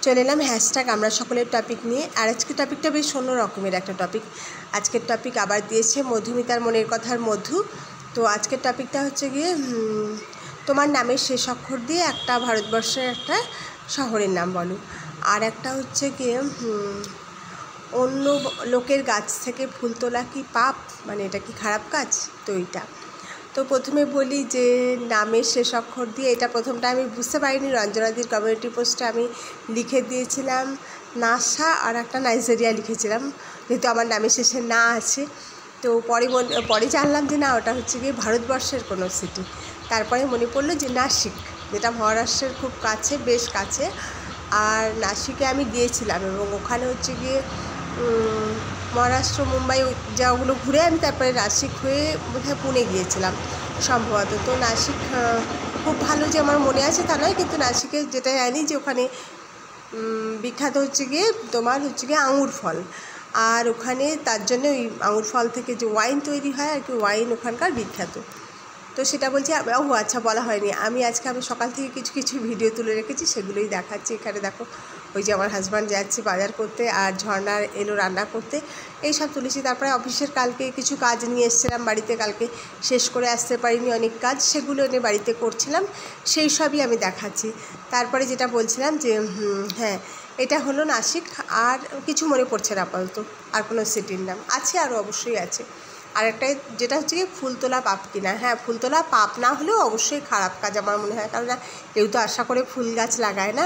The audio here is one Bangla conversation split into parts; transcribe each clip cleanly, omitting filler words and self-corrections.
চলে এলাম হ্যাশট্যাগ আমরা সকলের টপিক নিয়ে। আর আজকের টপিকটা বেশ অন্য রকমের একটা টপিক। আজকের টপিক আবার দিয়েছে মধুমিতার মনের কথার মধু। তো আজকের টপিকটা হচ্ছে গিয়ে তোমার নামের শেষ অক্ষর দিয়ে একটা ভারতবর্ষের একটা শহরের নাম বলো। আর একটা হচ্ছে গিয়ে অন্য লোকের গাছ থেকে ফুল তোলা কি পাপ, মানে এটা কি খারাপ কাজ? তো এইটা তো প্রথমে বলি যে নামের শেষ অক্ষর দিয়ে, এটা প্রথমটা আমি বুঝতে পারিনি। রঞ্জনাদির কমিউনিটি পোস্টে আমি লিখে দিয়েছিলাম নাসা আর একটা নাইজেরিয়া লিখেছিলাম, যেহেতু আমার নামের শেষে না আছে। তো পরে জানলাম যে না, ওটা হচ্ছে গিয়ে ভারতবর্ষের কোনো সিটি। তারপরে মনে পড়লো যে নাসিক, যেটা মহারাষ্ট্রের খুব কাছে, বেশ কাছে। আর নাসিকে আমি গিয়েছিলাম এবং ওখানে হচ্ছে গিয়ে মহারাষ্ট্র মুম্বাই যা ওগুলো ঘুরে আমি তারপরে নাসিক হয়ে বোধহয় পুনে গিয়েছিলাম সম্ভবত। তো নাসিক খুব ভালো যে আমার মনে আছে তা নয়, কিন্তু নাসিকে যেটা জানি যে ওখানে বিখ্যাত হচ্ছে গিয়ে তোমার হচ্ছে গিয়ে আঙুর ফল। আর ওখানে তার জন্য ওই আঙুর ফল থেকে যে ওয়াইন তৈরি হয় আর কি, ওয়াইন ওখানকার বিখ্যাত। তো সেটা বলছি। ও আচ্ছা, বলা হয়নি, আমি সকাল থেকে কিছু কিছু ভিডিও তুলে রেখেছি, সেগুলোই দেখাচ্ছি। এখানে দেখো, ওই যে আমার হাজব্যান্ড যাচ্ছে বাজার করতে আর ঝর্ণার এলো রান্না করতে, এই সব তুলেছি। তারপরে অফিসের কালকে কিছু কাজ নিয়ে এসেছিলাম বাড়িতে, কালকে শেষ করে আসতে পারিনি অনেক কাজ, সেগুলো এনে বাড়িতে করছিলাম, সেই সবই আমি দেখাচ্ছি। তারপরে যেটা বলছিলাম যে হ্যাঁ, এটা হলো নাসিক। আর কিছু মনে পড়ছে না আপাতত আর কোনো সিটির নাম। আছে, আরও অবশ্যই আছে। আর একটা যেটা হচ্ছে কি ফুল তোলা পাপ কিনা, হ্যাঁ, ফুল তোলা পাপ না হলেও অবশ্যই খারাপ কাজ আমার মনে হয়, কারণ কেউ তো আশা করে ফুল গাছ লাগায় না।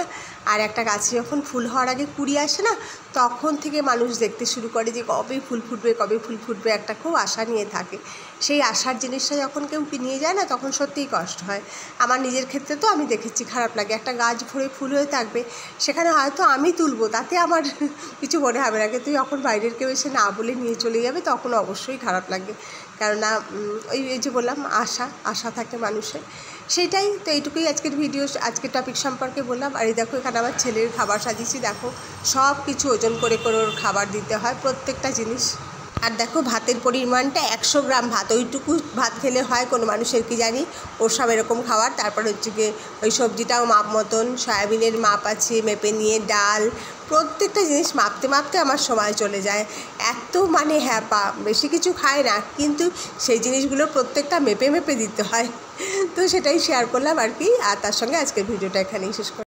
আর একটা গাছে যখন ফুল হওয়ার আগে কুড়ি আসে না, তখন থেকে মানুষ দেখতে শুরু করে যে কবে ফুল ফুটবে, কবে ফুল ফুটবে, একটা খুব আশা নিয়ে থাকে। সেই আশার জিনিসটা যখন কেউ নিয়ে যায় না, তখন সত্যিই কষ্ট হয়। আমার নিজের ক্ষেত্রে তো আমি দেখেছি, খারাপ লাগে। একটা গাছ ভরে ফুল হয়ে থাকবে, সেখানে হয়তো আমি তুলবো, তাতে আমার কিছু মনে হবে না, কিন্তু যখন বাইরের কেউ এসে না বলে নিয়ে চলে যাবে, তখন অবশ্যই খারাপ লাগে। কেননা ওই যে বললাম, আশা থাকে মানুষের, সেইটাই। তো এইটুকুই আজকের ভিডিও, আজকের টপিক সম্পর্কে বললাম। আর এই দেখো, এখানে আমার ছেলের খাবার সাজিয়েছি, দেখো সব কিছু ওজন করে করে ওর খাবার দিতে হয়, প্রত্যেকটা জিনিস। আর দেখো, ভাতের পরিমাণটা 100 গ্রাম ভাত, ওইটুকু ভাত খেলে হয় কোনো মানুষের, কি জানি, ওর সব এরকম খাবার। তারপর হচ্ছে গিয়ে ওই সবজিটাও মাপ মতন, সয়াবিনের মাপ আছে, মেপে নিয়ে ডাল, প্রত্যেকটা জিনিস মাপতে মাপতে আমার সময় চলে যায়। এত মানে হ্যাপা, বেশি কিছু খায় না, কিন্তু সেই জিনিসগুলো প্রত্যেকটা মেপে মেপে দিতে হয়। তো সেটাই শেয়ার করলাম আর কি। আর তার সঙ্গে আজকের ভিডিওটা এখানেই শেষ করলাম।